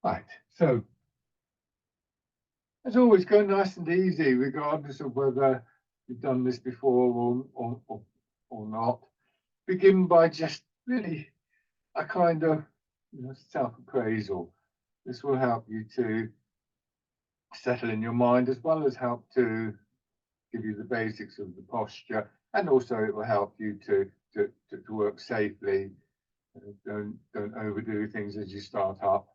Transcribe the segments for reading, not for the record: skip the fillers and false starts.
Right, so as always, go nice and easy, regardless of whether you've done this before or not. Begin by just really a kind of self-appraisal. This will help you to settle in your mind, as well as help to give you the basics of the posture, and also it will help you to work safely. Don't overdo things as you start up.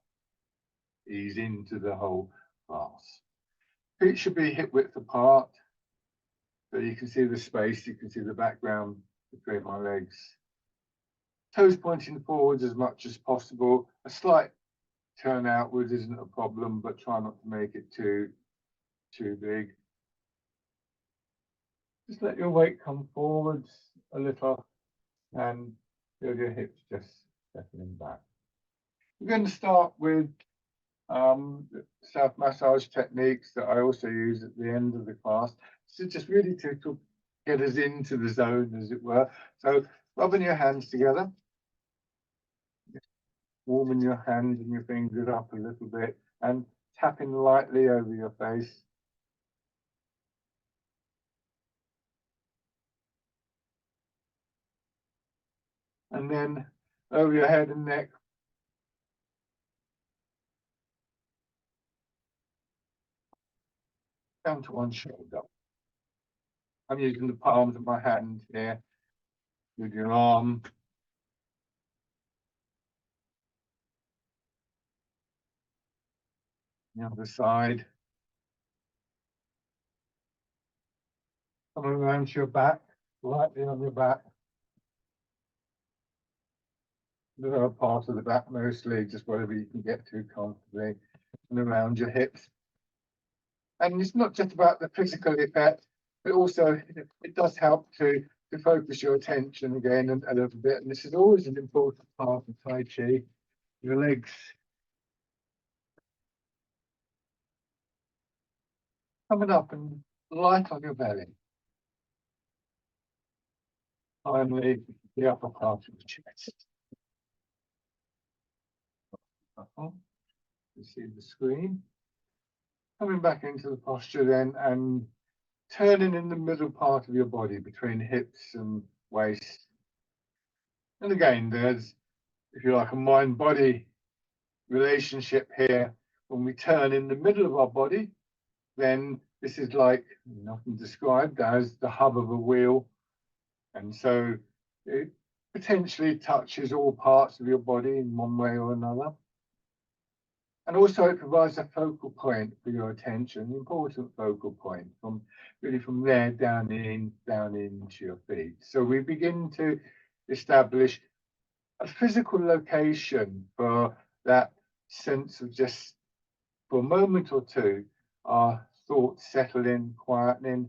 Ease into the whole class. Feet should be hip width apart, so you can see the space, you can see the background between my legs. Toes pointing forwards as much as possible. A slight turn outwards isn't a problem, but try not to make it too big. Just let your weight come forwards a little and feel your hips just settling back. We're going to start with self-massage techniques that I also use at the end of the class. So just really to get us into the zone, as it were. So rubbing your hands together, warming your hands and your fingers up a little bit, and tapping lightly over your face. And then over your head and neck. Down to one shoulder. I'm using the palms of my hand here with your arm. The other side. Coming around to your back, lightly on your back. The lower part of the back mostly, just whatever you can get to comfortably, and around your hips. And it's not just about the physical effect, but also it does help to focus your attention again a little bit. And this is always an important part of Tai Chi. Your legs coming up and light on your belly. Finally, the upper part of the chest. You see the screen. Coming back into the posture then, and turning in the middle part of your body between hips and waist. And again, there's, if you like, a mind-body relationship here. When we turn in the middle of our body, then this is like often described as the hub of a wheel. And so it potentially touches all parts of your body in one way or another. And also it provides a focal point for your attention, an important focal point from there down into your feet. So we begin to establish a physical location for that sense of just for a moment or two, our thoughts settling, quietening.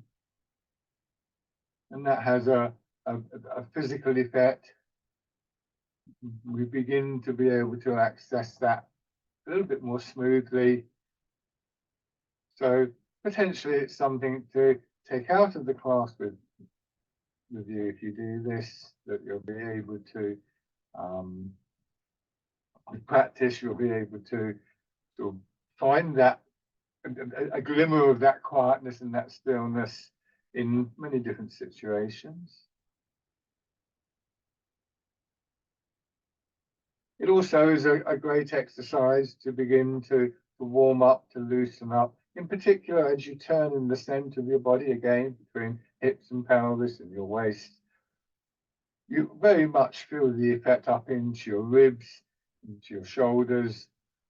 And that has a physical effect. We begin to be able to access that a little bit more smoothly. So potentially it's something to take out of the class with you if you do this, that you'll be able to practice, you'll be able to sort of find that a glimmer of that quietness and that stillness in many different situations. It also is a great exercise to begin to warm up, to loosen up, in particular as you turn in the center of your body again, between hips and pelvis and your waist. You very much feel the effect up into your ribs, into your shoulders.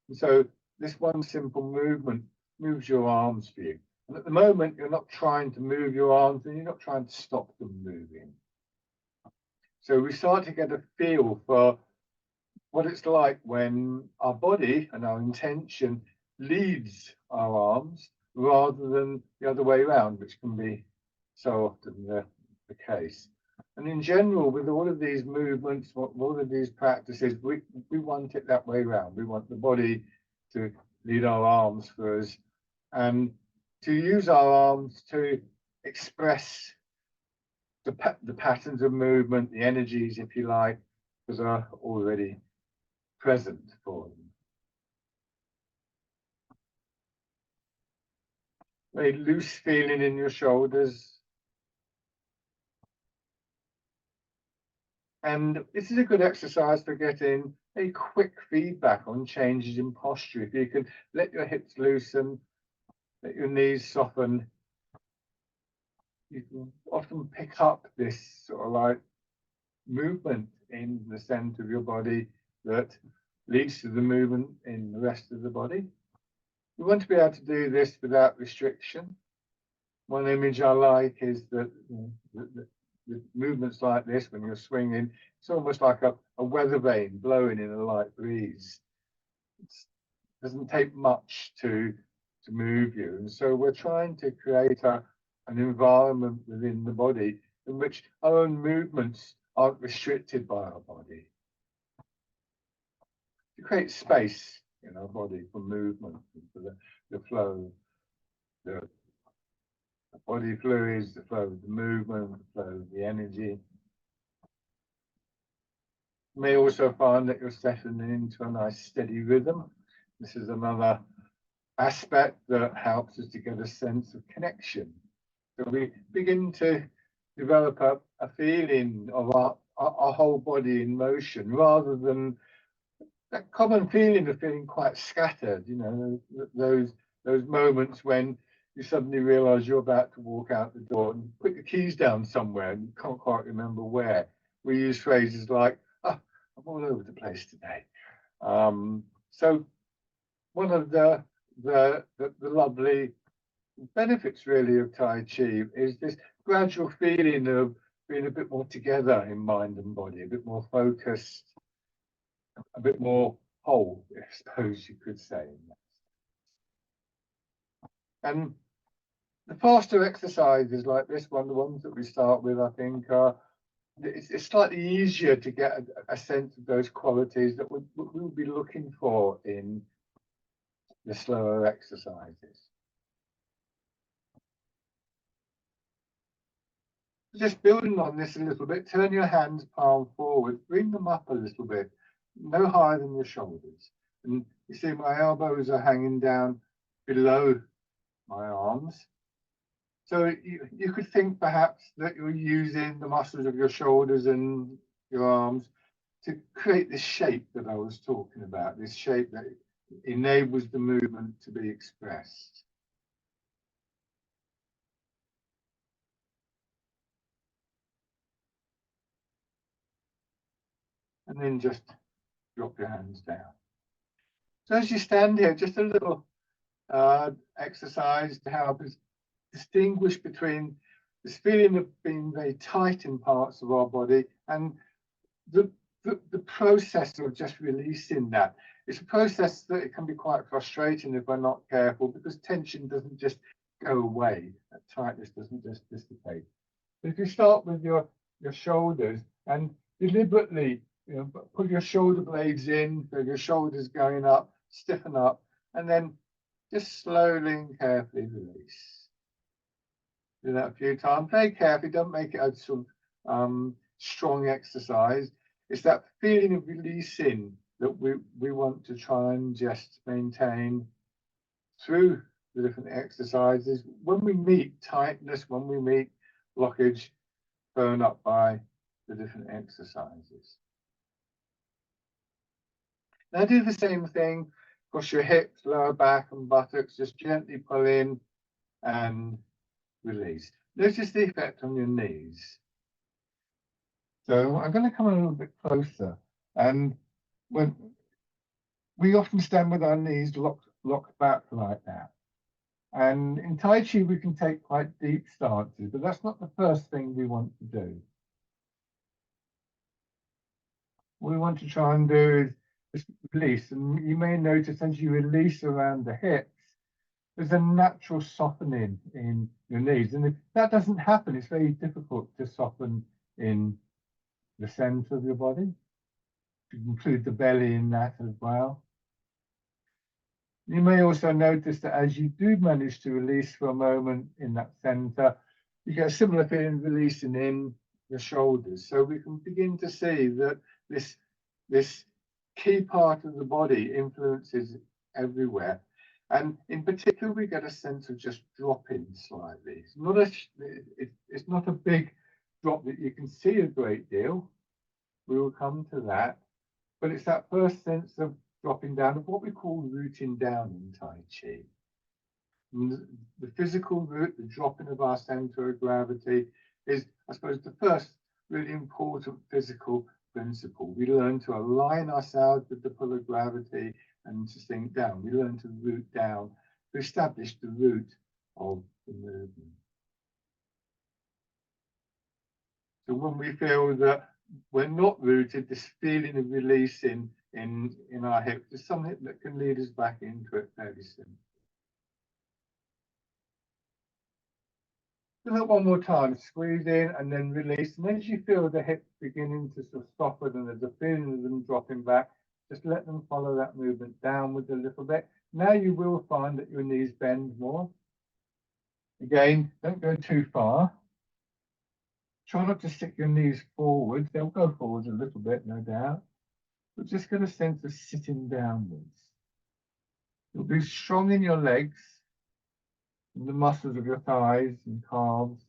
And so this one simple movement moves your arms for you. And at the moment, you're not trying to move your arms and you're not trying to stop them moving. So we start to get a feel for what it's like when our body and our intention leads our arms rather than the other way around, which can be so often the case. And in general, with all of these movements, all of these practices, we want it that way around. We want the body to lead our arms for us and to use our arms to express the patterns of movement, the energies, if you like, that are already present for them. very loose feeling in your shoulders. And this is a good exercise for getting a quick feedback on changes in posture. If you can let your hips loosen, let your knees soften, you can often pick up this sort of like movement in the center of your body that leads to the movement in the rest of the body. We want to be able to do this without restriction. One image I like is that the movements like this, when you're swinging, it's almost like a weather vane blowing in a light breeze. It doesn't take much to move you. And so we're trying to create an environment within the body in which our own movements aren't restricted by our body. To create space in our body for movement, for the flow, the body fluids, the flow of the movement, the flow of the energy. You may also find that you're settling into a nice steady rhythm. This is another aspect that helps us to get a sense of connection. So we begin to develop a feeling of our whole body in motion, rather than that common feeling of feeling quite scattered, you know, those moments when you suddenly realize you're about to walk out the door and put your keys down somewhere and you can't quite remember where. We use phrases like, oh, I'm all over the place today. So one of the lovely benefits really of Tai Chi is this gradual feeling of being a bit more together in mind and body, a bit more focused, a bit more whole, I suppose you could say. And the faster exercises like this one, the ones that we start with, I think, it's slightly easier to get a sense of those qualities that we'll be looking for in the slower exercises. Just building on this a little bit, turn your hands palm forward, bring them up a little bit, no higher than your shoulders. And you see my elbows are hanging down below my arms. So you could think perhaps that you're using the muscles of your shoulders and your arms to create this shape that I was talking about, this shape that enables the movement to be expressed. And then just drop your hands down. So as you stand here, just a little exercise to help us distinguish between this feeling of being very tight in parts of our body and the process of just releasing that. It's a process that it can be quite frustrating if we're not careful, because tension doesn't just go away, that tightness doesn't just dissipate. But if you start with your shoulders and deliberately, you know, put your shoulder blades in, so your shoulders going up, stiffen up, and then just slowly and carefully release. Do that a few times, very carefully, don't make it a sort of strong exercise. It's that feeling of releasing that we want to try and just maintain through the different exercises. When we meet tightness, when we meet blockage, thrown up by the different exercises. Now do the same thing across your hips, lower back and buttocks. Just gently pull in and release. Notice the effect on your knees. So I'm going to come a little bit closer, and when we often stand with our knees locked back like that. And in Tai Chi, we can take quite deep stances, but that's not the first thing we want to do. What we want to try and do is release, and you may notice as you release around the hips, there's a natural softening in your knees. And if that doesn't happen, it's very difficult to soften in the center of your body. You include the belly in that as well. You may also notice that as you do manage to release for a moment in that center, you get a similar feeling releasing in your shoulders. So we can begin to see that this key part of the body influences everywhere. And in particular, we get a sense of just dropping slightly. It's not a big drop that you can see a great deal. We will come to that. But it's that first sense of dropping down, of what we call rooting down in Tai Chi. And the physical root, the dropping of our center of gravity, is, I suppose, the first really important physical principle. We learn to align ourselves with the pull of gravity and to sink down. We learn to root down, to establish the root of the movement. So when we feel that we're not rooted, this feeling of releasing in our hips is something that can lead us back into it fairly simply. Do that one more time, squeeze in and then release. And as you feel the hips beginning to sort of soften and there's a feeling of them dropping back, just let them follow that movement downwards a little bit. Now you will find that your knees bend more. Again, don't go too far. Try not to stick your knees forward. They'll go forward a little bit, no doubt. But just get a sense of sitting downwards. You'll be strong in your legs, in the muscles of your thighs and calves.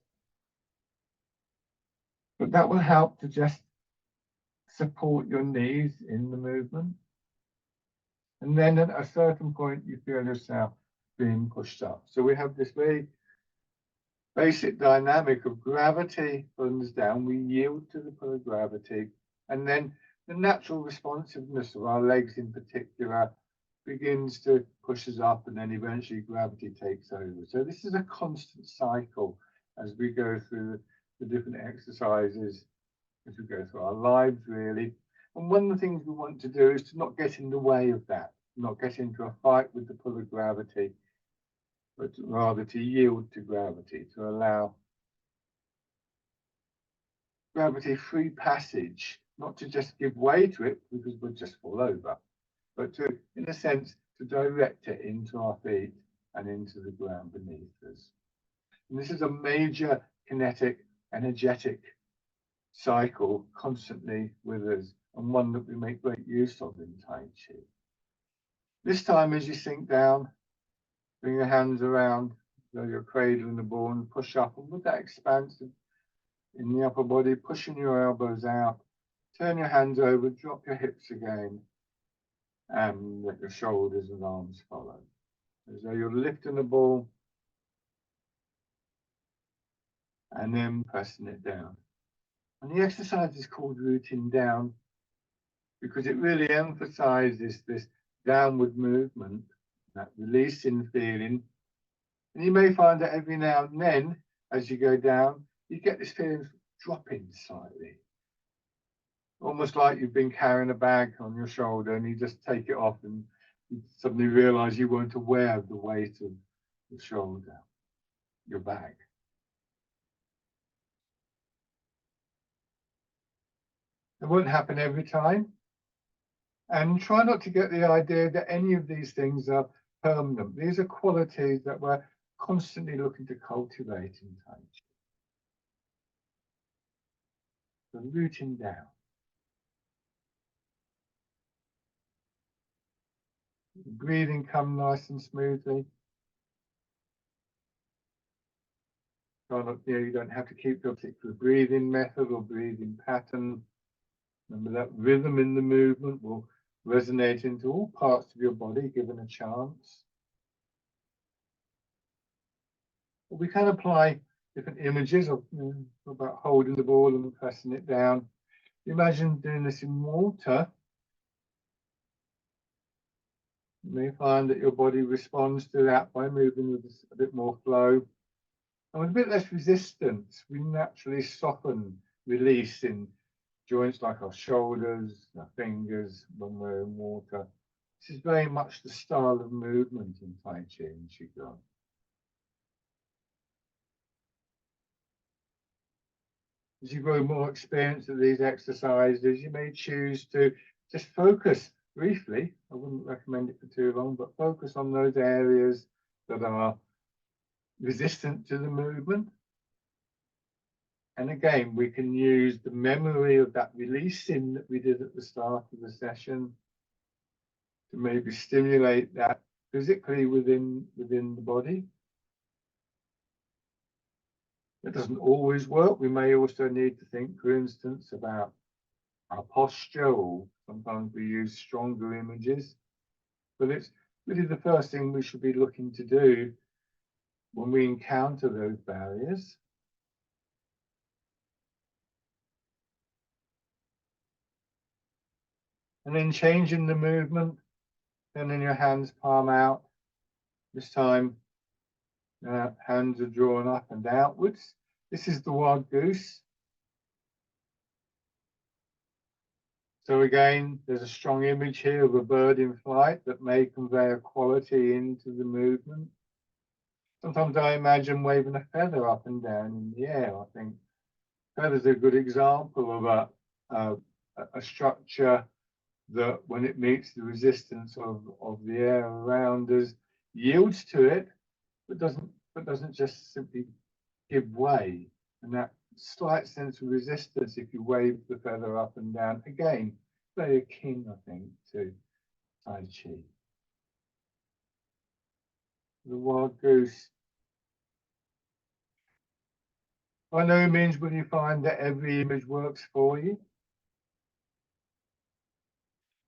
But that will help to just support your knees in the movement. And then at a certain point, you feel yourself being pushed up. So we have this very basic dynamic of gravity pulling us down. We yield to the pull of gravity. And then the natural responsiveness of our legs in particular begins to push us up, and then eventually gravity takes over. So this is a constant cycle as we go through the different exercises, as we go through our lives, really. And one of the things we want to do is to not get in the way of that, not get into a fight with the pull of gravity, but rather to yield to gravity, to allow gravity free passage, not to just give way to it because we'll just fall over, but to, in a sense, to direct it into our feet and into the ground beneath us. And this is a major kinetic, energetic cycle constantly with us, and one that we make great use of in Tai Chi. This time, as you sink down, bring your hands around, so you're cradling the ball, and push up, and with that expansive in the upper body, pushing your elbows out, turn your hands over, drop your hips again, and let your shoulders and arms follow. As though you're lifting the ball and then pressing it down. And the exercise is called rooting down because it really emphasizes this downward movement, that releasing feeling. And you may find that every now and then, as you go down, you get this feeling of dropping slightly. Almost like you've been carrying a bag on your shoulder and you just take it off and you suddenly realize you weren't aware of the weight of the shoulder, your bag. It won't happen every time. And try not to get the idea that any of these things are permanent. These are qualities that we're constantly looking to cultivate in Tai Chi. So rooting down. Breathing come nice and smoothly. You don't have to keep your particular breathing method or breathing pattern. Remember that rhythm in the movement will resonate into all parts of your body, given a chance. But we can apply different images of about holding the ball and pressing it down. Imagine doing this in water. You may find that your body responds to that by moving with a bit more flow. And with a bit less resistance, we naturally soften, release in joints like our shoulders, our fingers when we're in water. This is very much the style of movement in Tai Chi and Qigong. As you grow more experienced at these exercises, you may choose to just focus briefly. I wouldn't recommend it for too long, but focus on those areas that are resistant to the movement. And again, we can use the memory of that releasing that we did at the start of the session to maybe stimulate that physically within the body. It doesn't always work. We may also need to think, for instance, about our posture, or sometimes we use stronger images. But it's really the first thing we should be looking to do when we encounter those barriers. And then changing the movement, turning your hands palm out. This time, hands are drawn up and outwards. This is the wild goose. So again, there's a strong image here of a bird in flight that may convey a quality into the movement. Sometimes I imagine waving a feather up and down in the air. I think feathers are a good example of a structure that, when it meets the resistance of the air around us, yields to it, but doesn't just simply give way. And that slight sense of resistance, if you wave the feather up and down, again, very akin, I think, to Tai Chi. The wild goose. By no means will you find that every image works for you.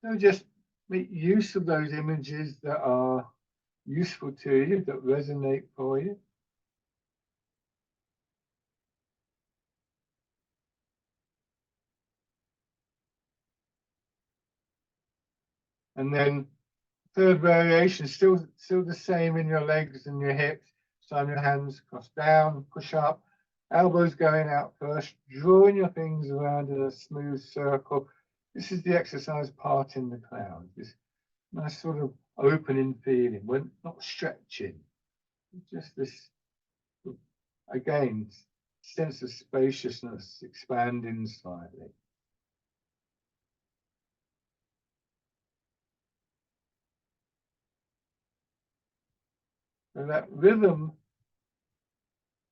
So just make use of those images that are useful to you, that resonate for you. And then third variation, still the same in your legs and your hips. Slam your hands cross down, push up, elbows going out first, drawing your fingers around in a smooth circle. This is the exercise part in the cloud. This nice sort of opening feeling, when not stretching, just this, again, sense of spaciousness expanding slightly. And that rhythm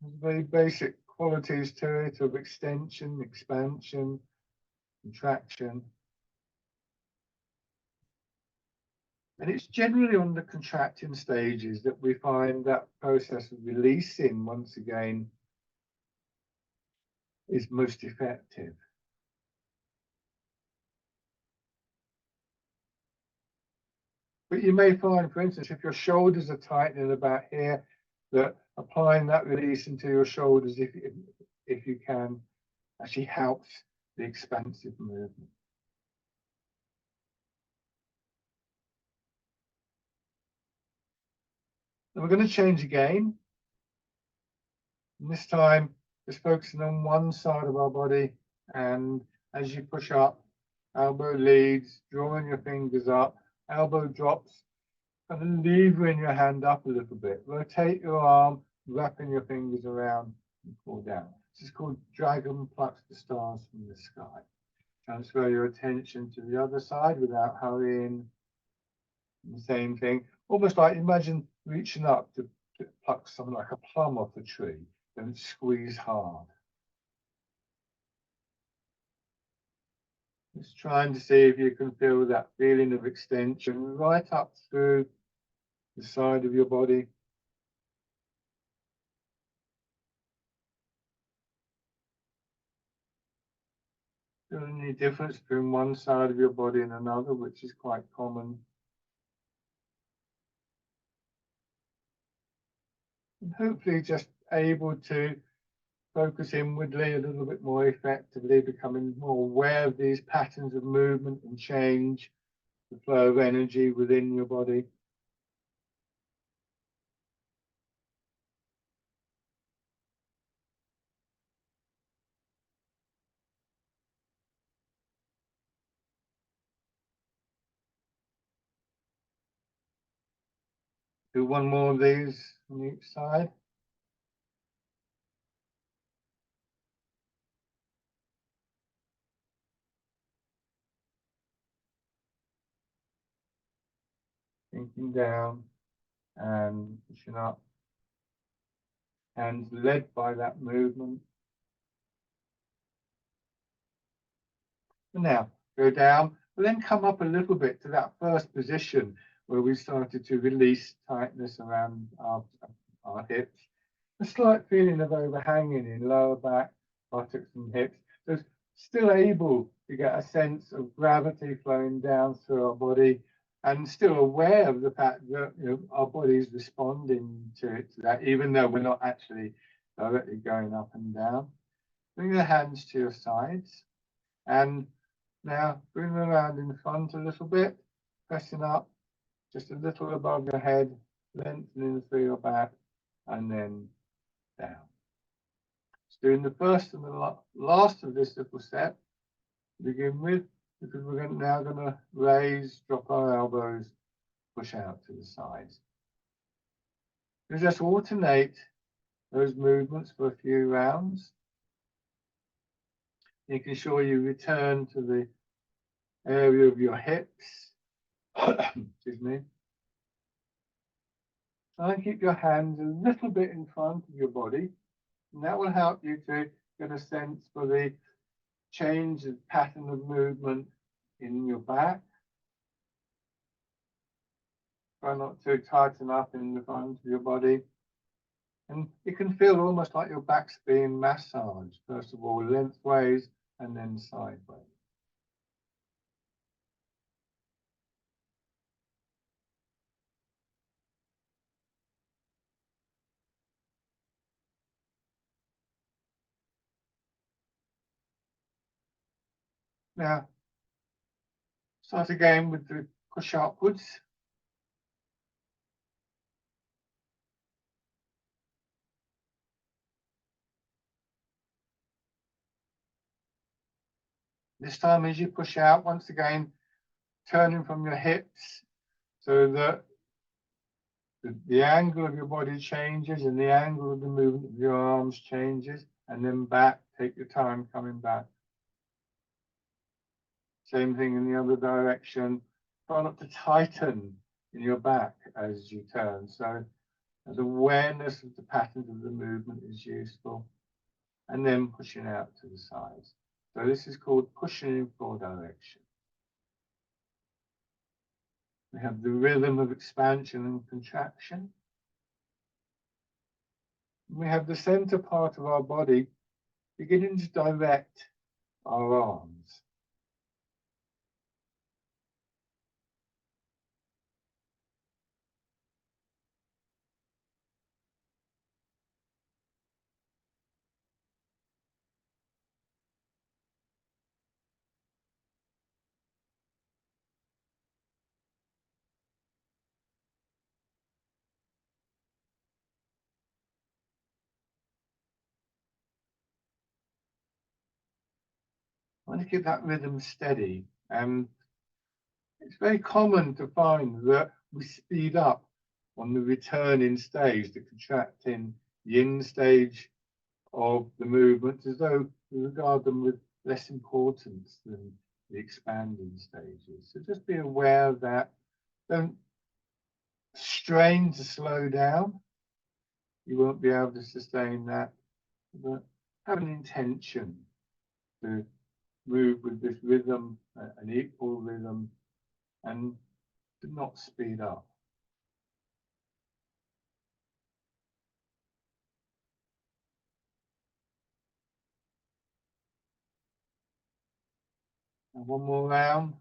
has very basic qualities to it of extension, expansion, contraction. And it's generally on the contracting stages that we find that process of releasing, once again, is most effective. But you may find, for instance, if your shoulders are tightening about here, that applying that release into your shoulders, if you can, actually helps the expansive movement. And we're going to change again. And this time, just focusing on one side of our body. And as you push up, elbow leads, drawing your fingers up, elbow drops, and then levering your hand up a little bit. Rotate your arm, wrapping your fingers around and pull down. This is called Dragon Plucks the Stars from the Sky. Transfer your attention to the other side without hurrying. The same thing, almost like imagine reaching up to pluck something like a plum off a tree, then squeeze hard. Just trying to see if you can feel that feeling of extension right up through the side of your body. Feeling any difference between one side of your body and another, which is quite common. And hopefully just able to focus inwardly a little bit more effectively, becoming more aware of these patterns of movement and change, the flow of energy within your body. Do one more of these on each side. Sinking down and pushing up. Hands led by that movement. And now go down, but then come up a little bit to that first position where we started to release tightness around our hips. A slight feeling of overhanging in lower back, buttocks and hips. So still able to get a sense of gravity flowing down through our body, and still aware of the fact that our body is responding to that, even though we're not actually directly going up and down. Bring the hands to your sides, and now bring them around in front a little bit, pressing up just a little above your head, lengthening through your back, and then down. Just doing the first and the last of this little step to begin with, because we're now going to raise, drop our elbows, push out to the sides. You just alternate those movements for a few rounds, making sure you return to the area of your hips. Excuse me. Try and keep your hands a little bit in front of your body, and that will help you to get a sense for the change of pattern of movement in your back. Try not to tighten up in the front of your body. And it can feel almost like your back's being massaged, first of all lengthways and then sideways. Now, start again with the push upwards. This time as you push out, once again, turning from your hips so that the angle of your body changes and the angle of the movement of your arms changes, and then back, take your time coming back. Same thing in the other direction. Try not to tighten in your back as you turn. So as awareness of the patterns of the movement is useful. And then pushing out to the sides. So this is called pushing in 4 directions. We have the rhythm of expansion and contraction. We have the center part of our body beginning to direct our arms. I want to keep that rhythm steady. It's very common to find that we speed up on the returning stage, the contracting yin stage of the movements, as though we regard them with less importance than the expanding stages. So just be aware of that. Don't strain to slow down. You won't be able to sustain that. But have an intention to move with this rhythm, an equal rhythm, and to not speed up. And one more round.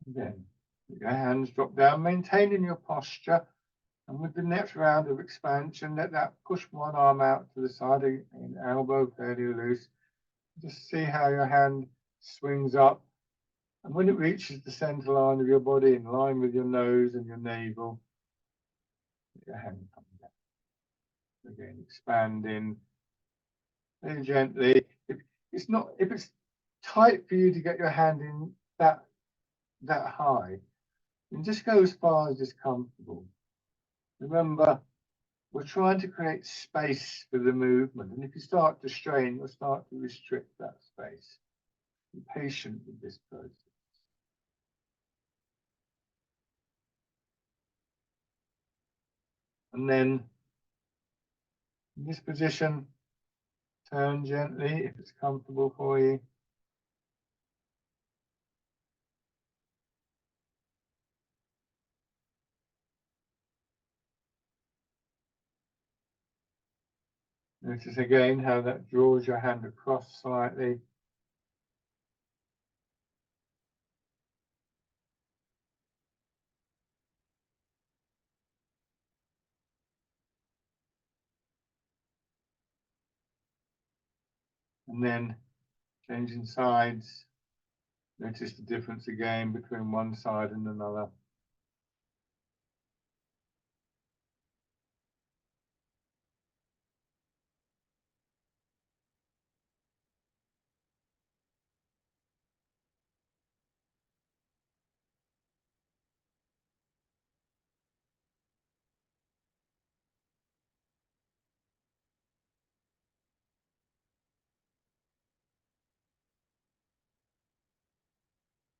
Again, your hands drop down, maintaining your posture. And with the next round of expansion, let that push one arm out to the side and elbow fairly loose. Just see how your hand swings up. And when it reaches the center line of your body, in line with your nose and your navel, your hand comes down. Again, expanding very gently. If it's tight for you to get your hand in that high. And just go as far as is comfortable. Remember, we're trying to create space for the movement. And if you start to strain, you'll start to restrict that space. Be patient with this process. And then in this position, turn gently if it's comfortable for you. Notice again how that draws your hand across slightly. And then changing sides. Notice the difference again between one side and another.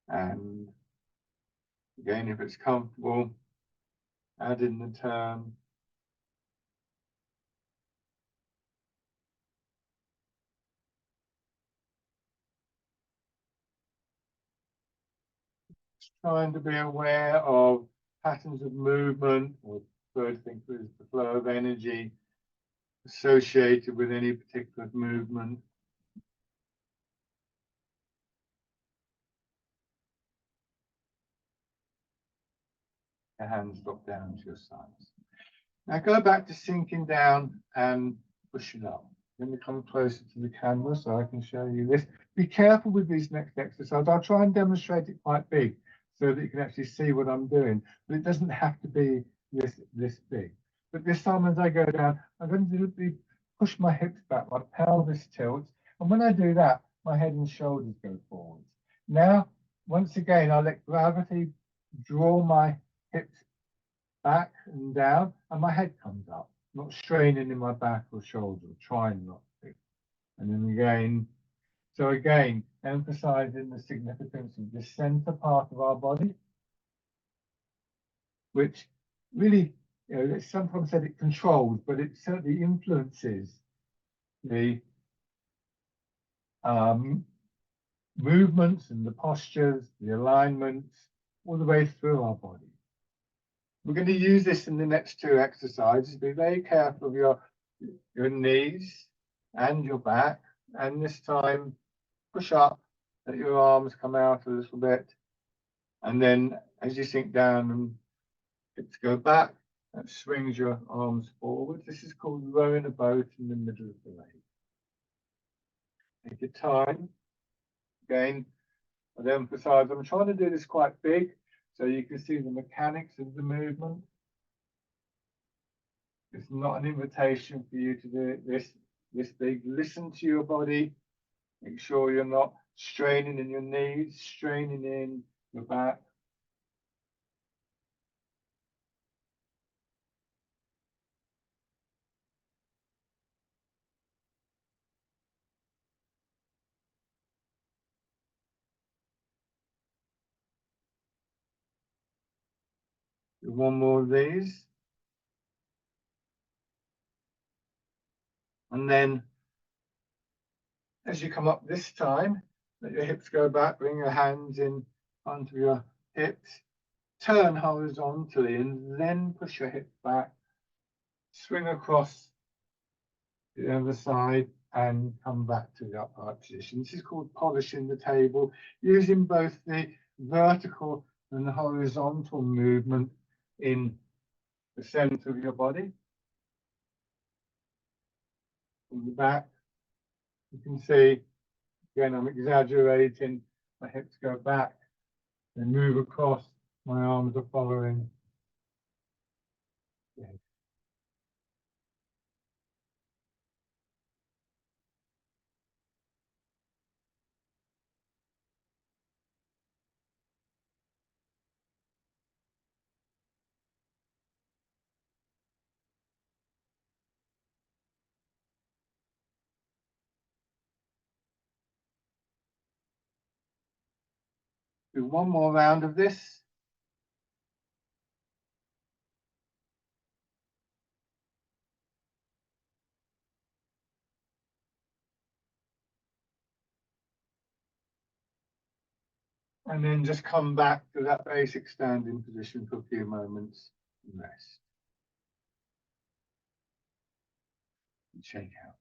And again, if it's comfortable, add in the turn. Just trying to be aware of patterns of movement, or third thing is the flow of energy associated with any particular movement. Your hands drop down to your sides. Now go back to sinking down and pushing up. Let me come closer to the camera so I can show you this. Be careful with these next exercises. I'll try and demonstrate it quite big so that you can actually see what I'm doing. But it doesn't have to be this big. But this time as I go down, I'm going to push my hips back, my pelvis tilts. And when I do that, my head and shoulders go forwards. Now, once again, I'll let gravity draw my hips back and down, and my head comes up, not straining in my back or shoulder, trying not to. And then again, so again, emphasizing the significance of the center part of our body, which really, it's sometimes said it controls, but it certainly influences the movements and the postures, the alignments, all the way through our body. We're going to use this in the next two exercises. Be very careful of your knees and your back. And this time, push up, let your arms come out a little bit. And then as you sink down and hips go back, that swings your arms forward. This is called rowing a boat in the middle of the lake. Take your time. Again, I'd emphasize, I'm trying to do this quite big so you can see the mechanics of the movement. It's not an invitation for you to do it this big. Listen to your body. Make sure you're not straining in your knees, straining in your back. Do one more of these. And then as you come up this time, let your hips go back, bring your hands in onto your hips, turn horizontally, and then push your hips back, swing across the other side, and come back to the upright position. This is called polishing the table, using both the vertical and the horizontal movement in the center of your body. From the back, you can see, again, I'm exaggerating, my hips go back, they move across, my arms are following. Yeah. Do one more round of this. And then just come back to that basic standing position for a few moments and rest. And shake out.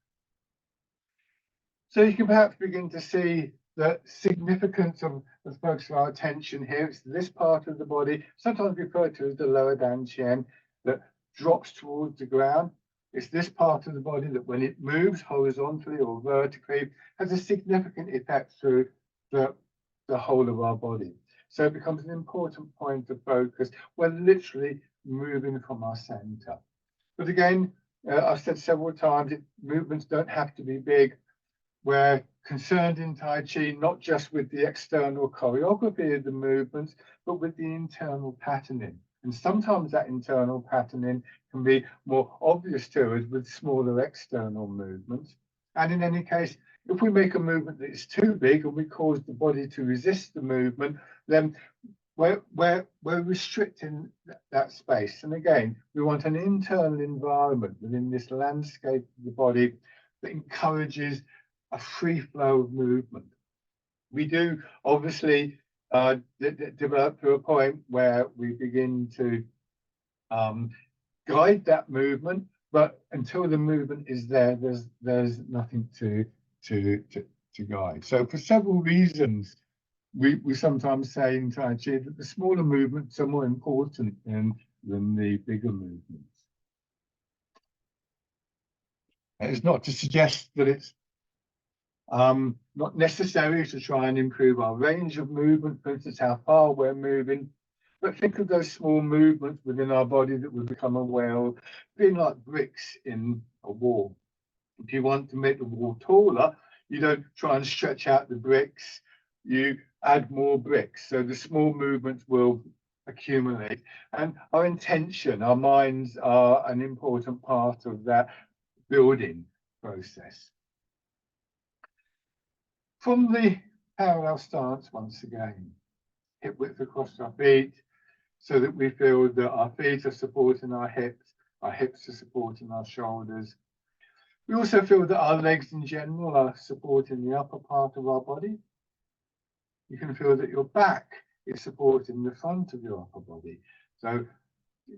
So you can perhaps begin to see the significance of the focus of our attention here. It's this part of the body, sometimes referred to as the lower dantian, that drops towards the ground. It's this part of the body that when it moves horizontally or vertically has a significant effect through the whole of our body. So it becomes an important point of focus. We're literally moving from our center. But again, I've said several times, movements don't have to be big. We're concerned in Tai Chi not just with the external choreography of the movements, but with the internal patterning. And sometimes that internal patterning can be more obvious to us with smaller external movements. And in any case, if we make a movement that is too big and we cause the body to resist the movement, then we're restricting that space. And again, we want an internal environment within this landscape of the body that encourages a free flow of movement. We do obviously develop to a point where we begin to guide that movement, but until the movement is there, there's nothing to guide. So for several reasons, we sometimes say in Tai Chi that the smaller movements are more important than the bigger movements. It's not to suggest that it's not necessary to try and improve our range of movement, for instance, how far we're moving, but think of those small movements within our body that we become aware of, being like bricks in a wall. If you want to make the wall taller, you don't try and stretch out the bricks, you add more bricks. So the small movements will accumulate. And our intention, our minds are an important part of that building process. From the parallel stance, once again, hip width across our feet, so that we feel that our feet are supporting our hips are supporting our shoulders. We also feel that our legs in general are supporting the upper part of our body. You can feel that your back is supporting the front of your upper body. So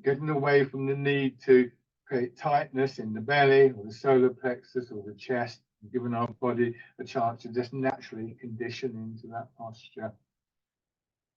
getting away from the need to create tightness in the belly or the solar plexus or the chest, giving our body a chance to just naturally condition into that posture.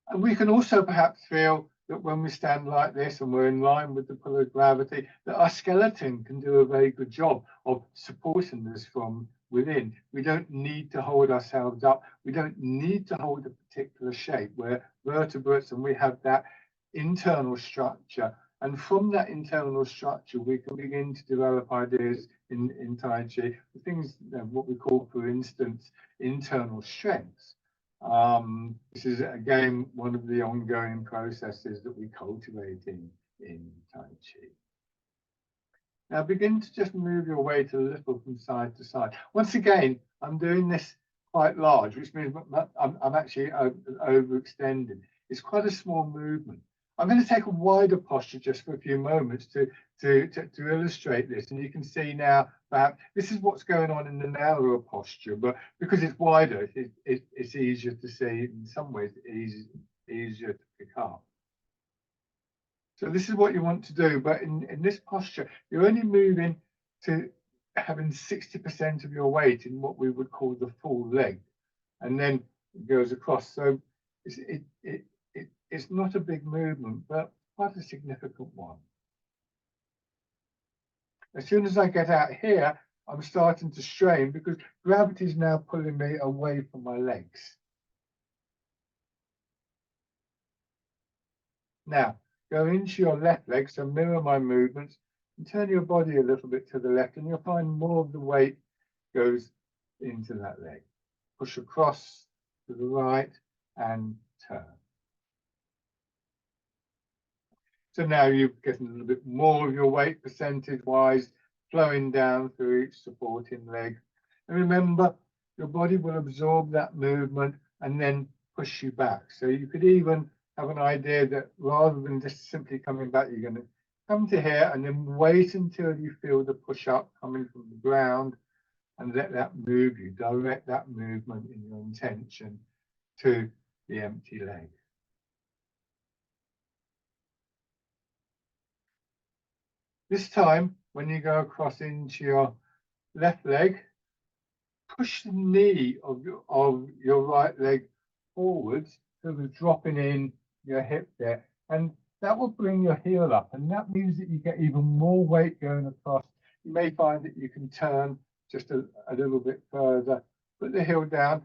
And we can also perhaps feel that when we stand like this and we're in line with the pull of gravity, that our skeleton can do a very good job of supporting us from within. We don't need to hold ourselves up. We don't need to hold a particular shape. We're vertebrates and we have that internal structure. And from that internal structure, we can begin to develop ideas in Tai Chi, things, what we call, for instance, internal strengths. This is, again, one of the ongoing processes that we cultivate in Tai Chi. Now begin to just move your weight a little from side to side. Once again, I'm doing this quite large, which means I'm actually overextending. It's quite a small movement. I'm going to take a wider posture just for a few moments to illustrate this. And you can see now that this is what's going on in the narrower posture, but because it's wider, it's easier to see. In some ways, easier to pick up. So this is what you want to do. But in this posture, you're only moving to having 60% of your weight in what we would call the full leg. And then it goes across. So it's not a big movement, but quite a significant one. As soon as I get out here, I'm starting to strain because gravity is now pulling me away from my legs. Now, go into your left leg, so mirror my movements, and turn your body a little bit to the left, and you'll find more of the weight goes into that leg. Push across to the right and turn. So now you're getting a little bit more of your weight percentage-wise flowing down through each supporting leg. And remember, your body will absorb that movement and then push you back. So you could even have an idea that rather than just simply coming back, you're going to come to here and then wait until you feel the push up coming from the ground and let that move you. Direct that movement in your intention to the empty leg. This time, when you go across into your left leg, push the knee of your right leg forwards, so the dropping in your hip there, and that will bring your heel up, and that means that you get even more weight going across. You may find that you can turn just a little bit further, put the heel down,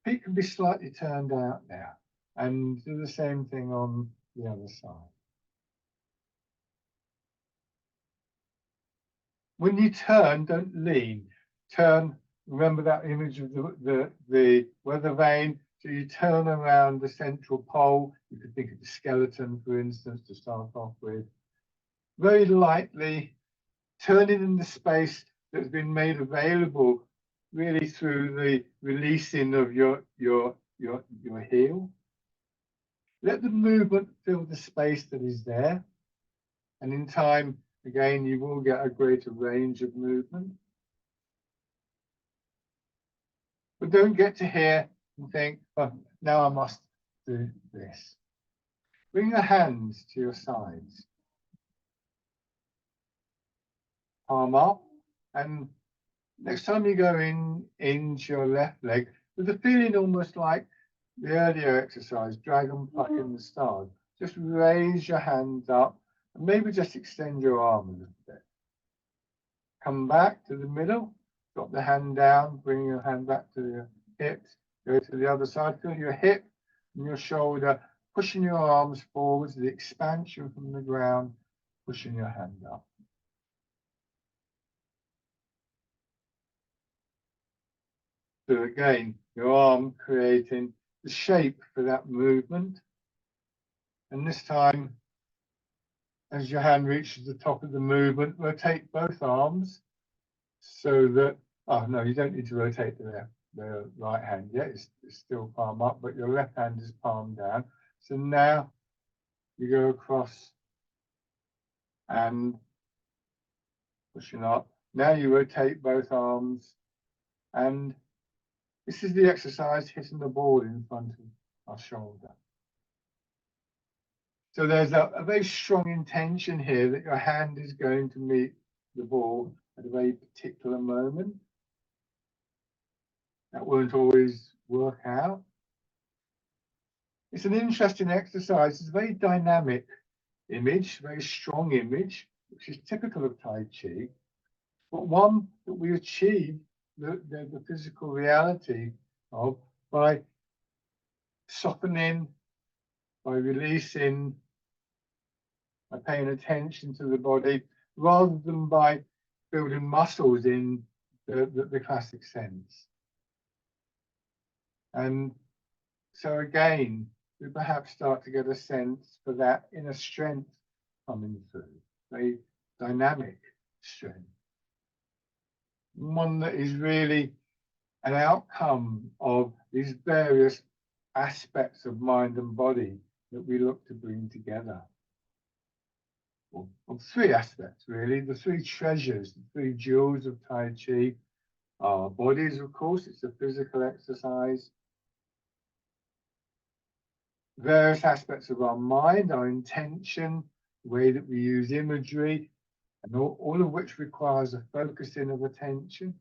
feet can be slightly turned out now, and do the same thing on the other side. When you turn, don't lean. Turn. Remember that image of the weather vane. So you turn around the central pole. You could think of the skeleton, for instance, to start off with. Very lightly, turning in the space that's been made available, really through the releasing of your heel. Let the movement fill the space that is there, and in time, again, you will get a greater range of movement. But don't get to here and think, oh, now I must do this. Bring your hands to your sides. Palm up. And next time you go into your left leg, with a feeling almost like the earlier exercise, dragon plucking the stars, just raise your hands up and maybe just extend your arm a little bit. Come back to the middle, drop the hand down, bring your hand back to your hips, go to the other side, feel your hip and your shoulder, pushing your arms forwards, the expansion from the ground, pushing your hand up. So again, your arm creating the shape for that movement. And this time, as your hand reaches the top of the movement, rotate both arms so that, oh no, you don't need to rotate the right hand yet, it's still palm up, but your left hand is palm down. So now you go across and pushing up. Now you rotate both arms, and this is the exercise hitting the ball in front of our shoulder. So there's a very strong intention here that your hand is going to meet the ball at a very particular moment. That won't always work out. It's an interesting exercise. It's a very dynamic image, very strong image, which is typical of Tai Chi, but one that we achieve the physical reality of by softening, by releasing, by paying attention to the body, rather than by building muscles in the classic sense. And so again, we perhaps start to get a sense for that inner strength coming through, very dynamic strength. One that is really an outcome of these various aspects of mind and body that we look to bring together. Of three aspects, really. The three treasures, the three jewels of Tai Chi. Our bodies, of course, it's a physical exercise. Various aspects of our mind, our intention, the way that we use imagery, and all of which requires a focusing of attention.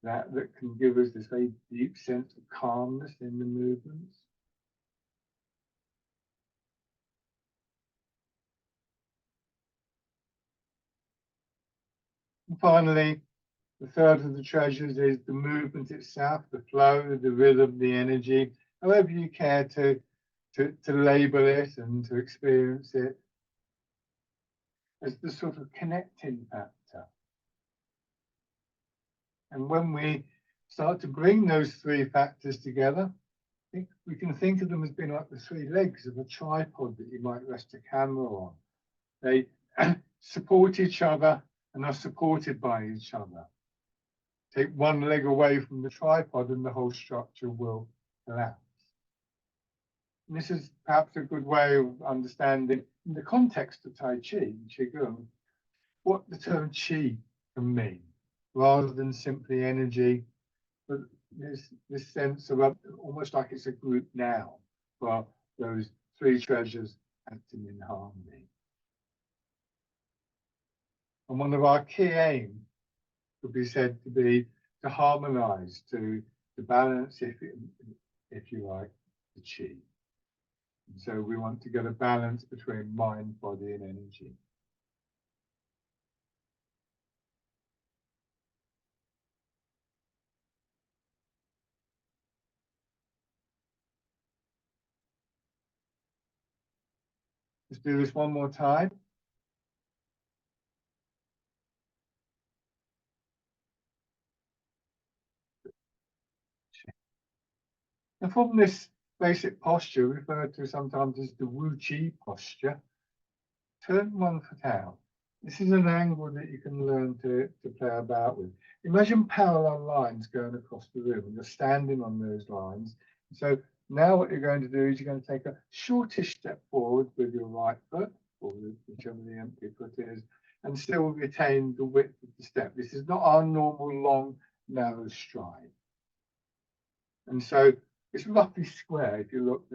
That can give us this very deep sense of calmness in the movements. And finally, the third of the treasures is the movement itself, the flow, the rhythm, the energy, however you care to label it and to experience it, as the sort of connecting factor. And when we start to bring those three factors together, we can think of them as being like the three legs of a tripod that you might rest a camera on. They support each other and are supported by each other take one leg away from the tripod and the whole structure will collapse. And this is perhaps a good way of understanding, in the context of Tai Chi, Qigong, what the term Qi can mean, rather than simply energy, but this sense of almost like it's a group now for those three treasures acting in harmony. And one of our key aims could be said to be to harmonize, to balance, if you like, the Qi. And so we want to get a balance between mind, body, and energy. Let's do this one more time. And from this basic posture, referred to sometimes as the Wu Qi posture, turn one foot out. This is an angle that you can learn to play about with. Imagine parallel lines going across the room, and you're standing on those lines. So now what you're going to do is you're going to take a shortish step forward with your right foot, or whichever the empty foot is, and still retain the width of the step. This is not our normal long, narrow stride. And so it's roughly square, if you look,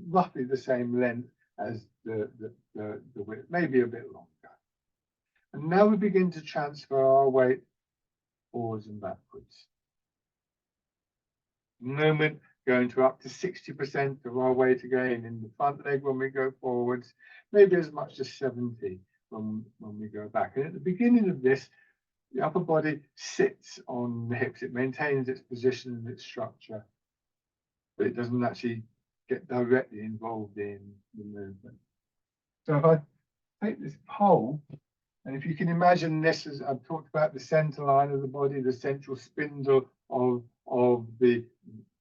roughly the same length as the width, maybe a bit longer. And now we begin to transfer our weight forwards and backwards. Movement going to up to 60% of our weight again in the front leg when we go forwards, maybe as much as 70 when we go back. And at the beginning of this, the upper body sits on the hips. It maintains its position and its structure, but it doesn't actually get directly involved in the movement. So if I take this pole, and if you can imagine this as I've talked about the center line of the body, the central spindle of the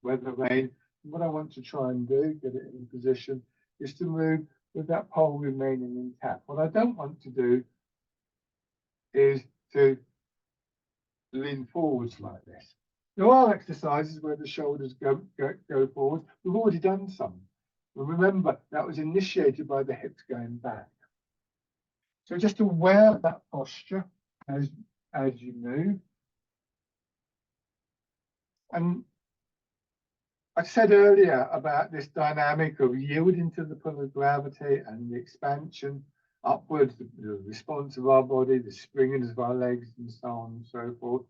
weather vane, what I want to try and do, get it in position, is to move with that pole remaining intact. What I don't want to do is to lean forwards like this. There are exercises where the shoulders go forward. We've already done some. And remember, that was initiated by the hips going back. So just aware of that posture as you move. And I said earlier about this dynamic of yielding to the pull of gravity and the expansion upwards, the response of our body, the springing of our legs, and so on and so forth.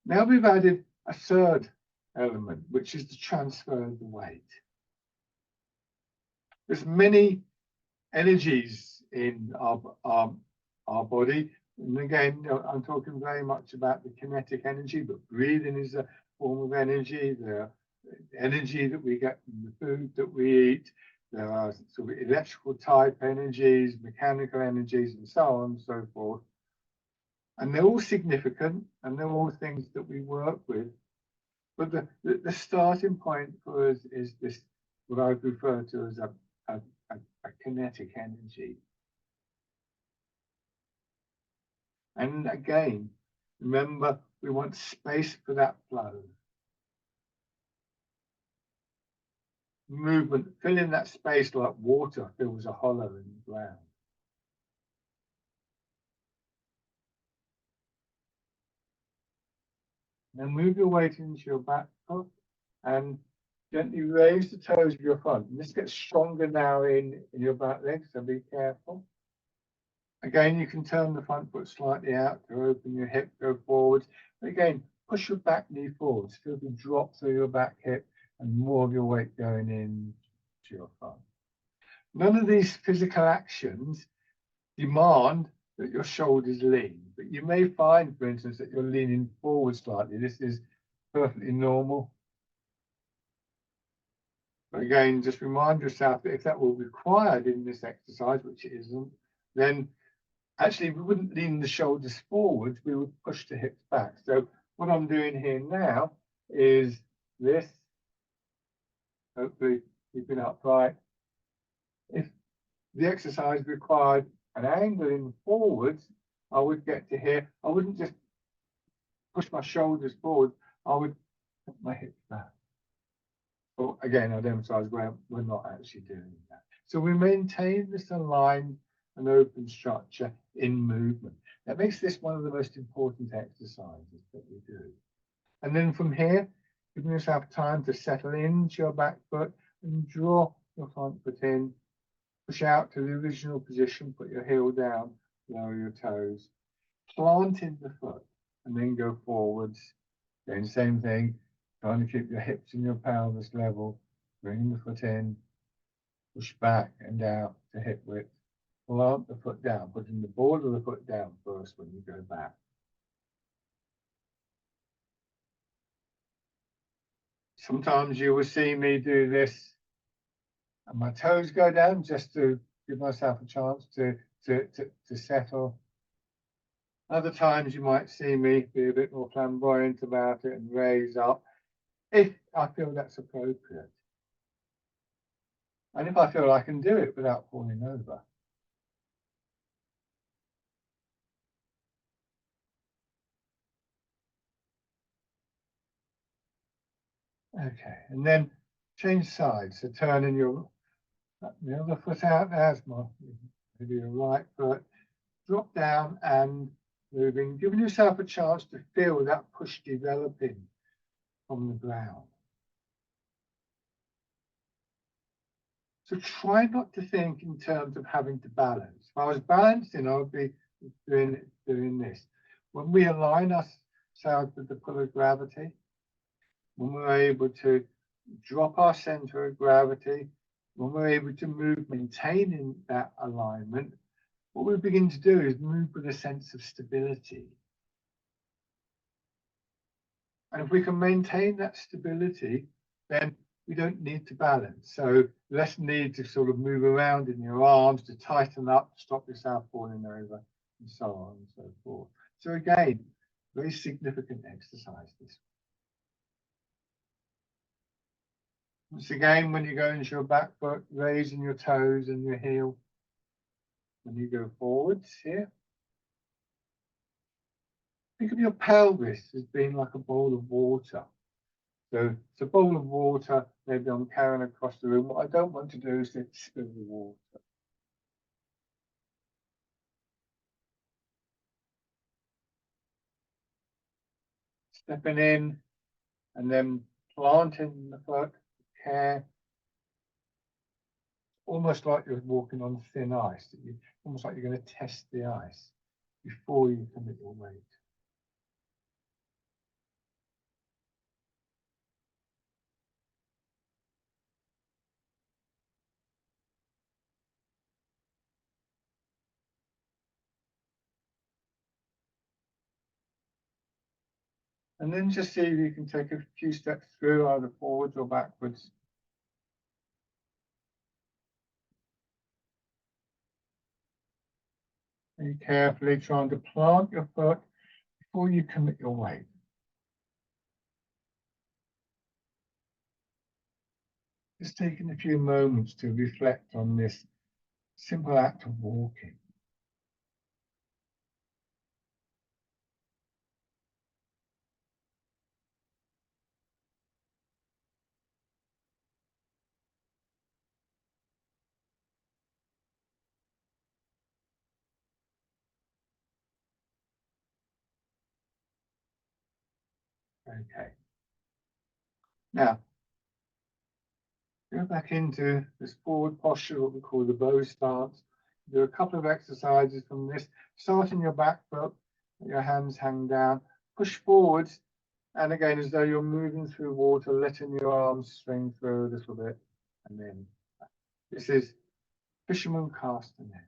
Now we've added a third element, which is the transfer of the weight. There's many energies in our body. And again, I'm talking very much about the kinetic energy, but breathing is a form of energy. The energy that we get from the food that we eat. There are sort of electrical type energies, mechanical energies, and so on and so forth. And they're all significant, and they're all things that we work with. But the starting point for us is this, what I refer to as a kinetic energy. And again, remember, we want space for that flow. Movement, filling that space like water fills a hollow in the ground. Then move your weight into your back foot and gently raise the toes of your front. And this gets stronger now in your back leg, so be careful. Again, you can turn the front foot slightly out to open your hip, go forwards. Again, push your back knee forwards, feel the drop through your back hip and more of your weight going in to your front. None of these physical actions demand that your shoulders lean, but you may find, for instance, that you're leaning forward slightly. This is perfectly normal. But again, just remind yourself that if that were required in this exercise, which it isn't, then actually we wouldn't lean the shoulders forward, we would push the hips back. So what I'm doing here now is this, hopefully keeping upright. If the exercise required an angle in forwards, I would get to here. I wouldn't just push my shoulders forward, I would put my hips back. But again, I'd emphasize we're not actually doing that. So we maintain this aligned and open structure in movement. That makes this one of the most important exercises that we do. And then from here, giving yourself time to settle into your back foot and draw your front foot in, push out to the original position, put your heel down, lower your toes, plant in the foot, and then go forwards. Doing the same thing, trying to keep your hips and your pelvis level, bring the foot in, push back and out to hip width, plant the foot down, putting the ball of the foot down first when you go back. Sometimes you will see me do this and my toes go down just to give myself a chance to settle. Other times you might see me be a bit more flamboyant about it and raise up if I feel that's appropriate. And if I feel I can do it without falling over. Okay, and then change sides. So turning your the other foot out, there's maybe your right foot, drop down and moving, giving yourself a chance to feel that push developing from the ground. So try not to think in terms of having to balance. If I was balancing, I would be doing this. When we align ourselves with the pull of gravity, when we're able to drop our center of gravity, when we're able to move, maintaining that alignment, what we begin to do is move with a sense of stability. And if we can maintain that stability, then we don't need to balance. So less need to sort of move around in your arms to tighten up, stop yourself falling over, and so on and so forth. So again, very significant exercise this. Once again, when you go into your back foot, raising your toes and your heel. When you go forwards here, think of your pelvis as being like a bowl of water. So it's a bowl of water, maybe I'm carrying across the room. What I don't want to do is to spill the water. Stepping in and then planting the foot, care. Almost like you're walking on thin ice. Almost like you're going to test the ice before you commit your weight. And then just see if you can take a few steps through, either forwards or backwards. Very carefully trying to plant your foot before you commit your weight. Just taking a few moments to reflect on this simple act of walking. Okay. Now, go back into this forward posture, what we call the bow stance. Do a couple of exercises from this. Start in your back foot, let your hands hang down, push forwards, and again, as though you're moving through water, letting your arms swing through a little bit, and then this is fisherman castanet.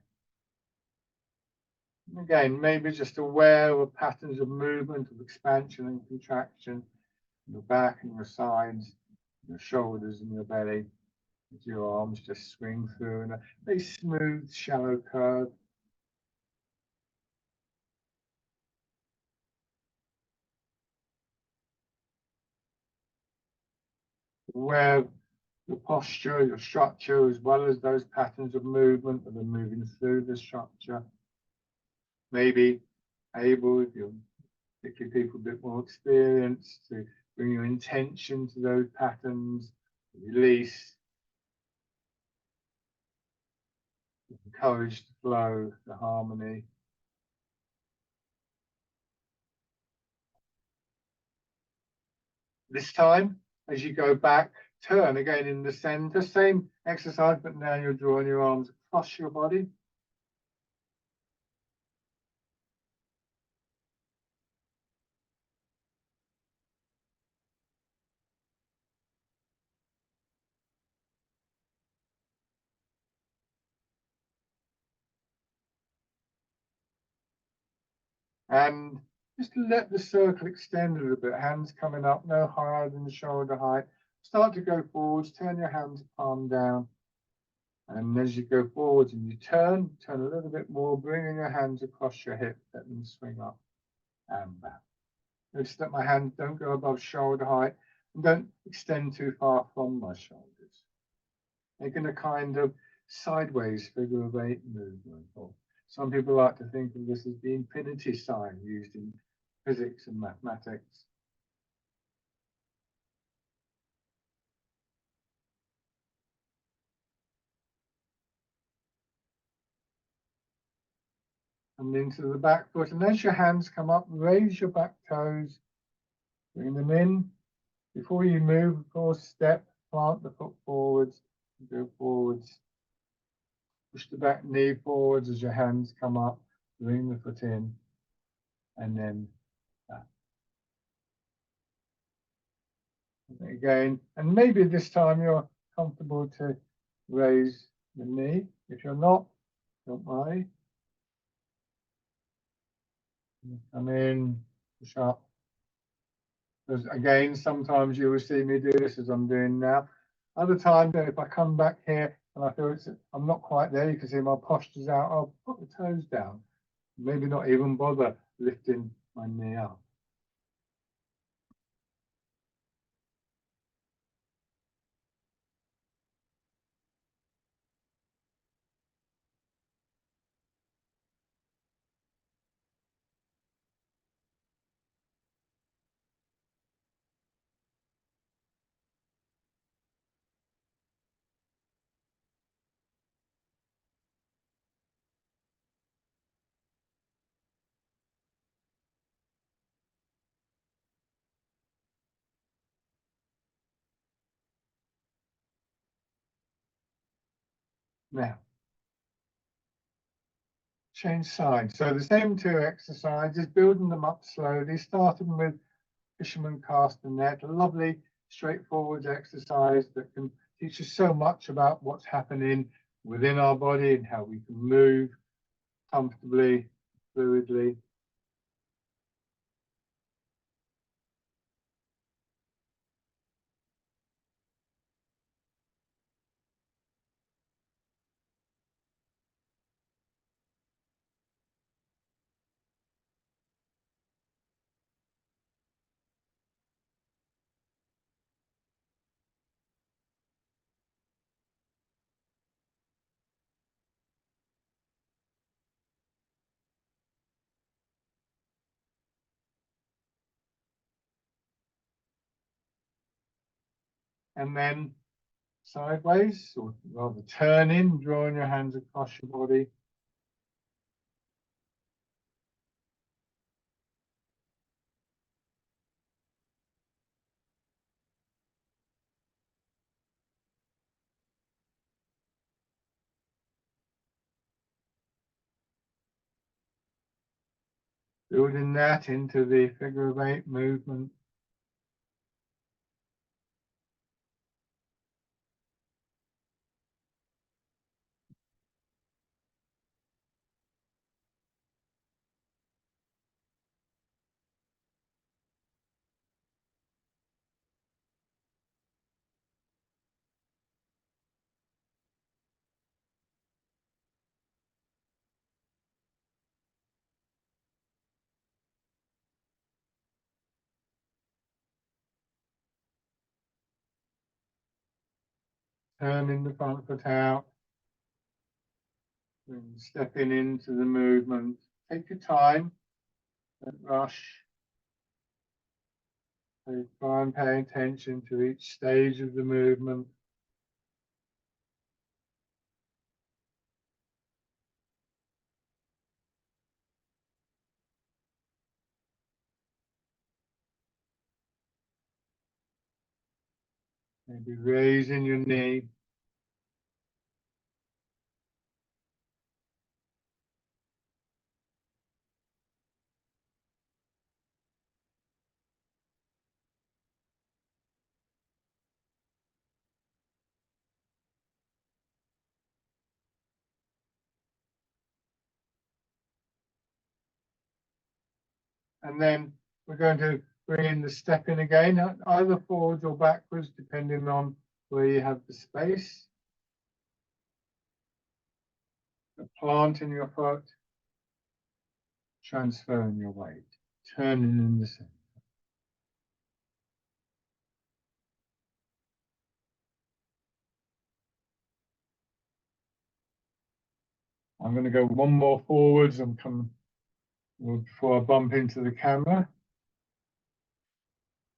Again, maybe just aware of patterns of movement, of expansion and contraction, in your back and your sides, your shoulders and your belly, as your arms just swing through in a very smooth, shallow curve. Aware of your posture, your structure, as well as those patterns of movement that are moving through the structure. Maybe able, if you're particularly people a bit more experienced, to bring your intention to those patterns, release, encourage the flow, the harmony. This time, as you go back, turn again in the center, same exercise, but now you're drawing your arms across your body. And just let the circle extend a little bit, hands coming up, no higher than the shoulder height. Start to go forwards, turn your hands palm down. And as you go forwards and you turn a little bit more, bringing your hands across your hip, let them swing up and back. Notice that my hands don't go above shoulder height and don't extend too far from my shoulders. Making a kind of sideways figure of eight movement. Or some people like to think of this as the infinity sign used in physics and mathematics. And into the back foot. And as your hands come up, raise your back toes, bring them in. Before you move, of course, step, plant the foot forwards, go forwards. Push the back knee forwards as your hands come up, bring the foot in, and then back. Again, and maybe this time you're comfortable to raise the knee. If you're not, don't worry. Come in, push up. Because again, sometimes you will see me do this as I'm doing now. Other times, if I come back here and I feel I'm not quite there, you can see my posture's out, I'll put the toes down. Maybe not even bother lifting my knee up. Now, change sides. So the same two exercises, building them up slowly, starting with fisherman cast and net, a lovely straightforward exercise that can teach us so much about what's happening within our body and how we can move comfortably, fluidly. And then sideways, or rather turning, drawing your hands across your body. Building that into the figure of eight movement. Turning the front foot out. And stepping into the movement. Take your time, don't rush. So try and pay attention to each stage of the movement. Maybe raising your knee. And then we're going to bring in the step in again, either forwards or backwards, depending on where you have the space. The plant in your foot, transferring your weight, turning in the center. I'm going to go one more forwards and come before I bump into the camera.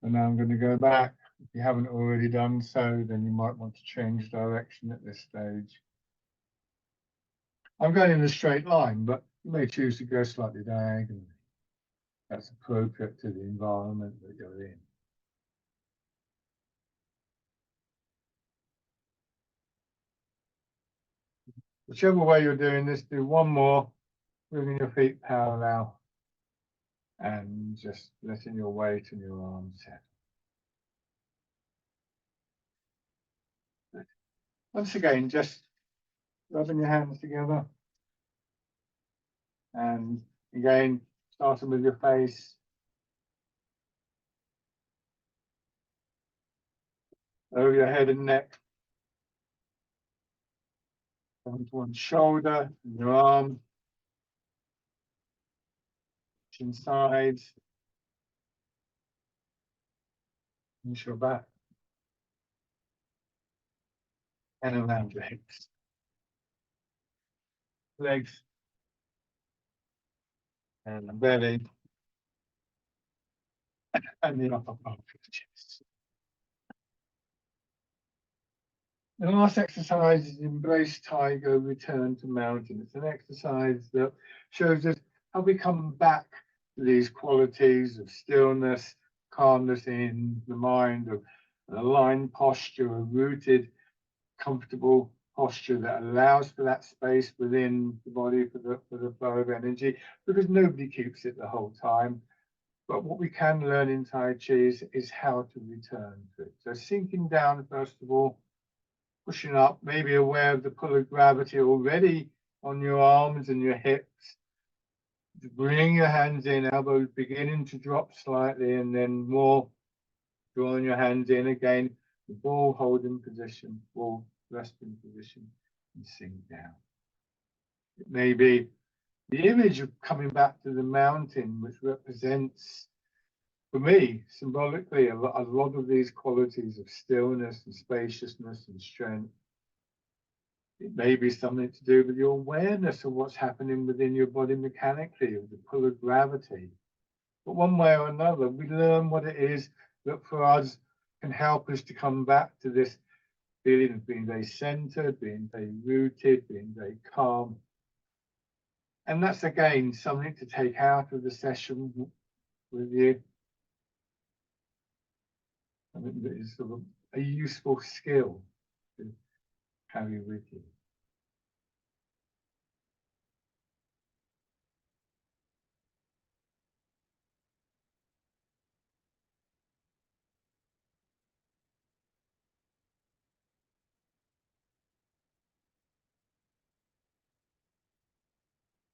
And now I'm going to go back. If you haven't already done so, then you might want to change direction at this stage. I'm going in a straight line, but you may choose to go slightly diagonally. That's appropriate to the environment that you're in. Whichever way you're doing this, do one more, moving your feet parallel and just letting your weight and your arms settle. Once again, just rubbing your hands together. And again, starting with your face. Over your head and neck. Onto one shoulder, your arm. Chin sides. Finish your back. And around your hips. Legs. And the belly. And the upper part of the chest. The last exercise is Embrace Tiger, Return to Mountain. It's an exercise that shows us how we come back to these qualities of stillness, calmness in the mind, of an aligned posture, a rooted, comfortable posture that allows for that space within the body for the flow of energy, because nobody keeps it the whole time. But what we can learn in Tai Chi is how to return to it. So sinking down, first of all, pushing up, maybe aware of the pull of gravity already on your arms and your hips. Bring your hands in, elbows beginning to drop slightly, and then more drawing your hands in again, the ball holding position, ball resting position, and sink down. It may be the image of coming back to the mountain, which represents, for me, symbolically, a lot of these qualities of stillness and spaciousness and strength. It may be something to do with your awareness of what's happening within your body mechanically, of the pull of gravity. But one way or another, we learn what it is that for us can help us to come back to this feeling of being very centered, being very rooted, being very calm. And that's, again, something to take out of the session with you. I think that is sort of a useful skill to carry with you.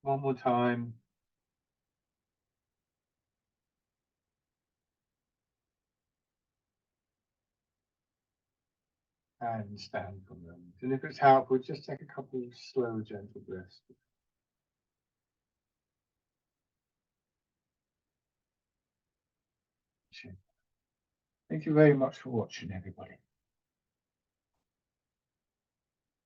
One more time. And stand for a moment. And if it's helpful, just take a couple of slow, gentle breaths. Thank you very much for watching, everybody.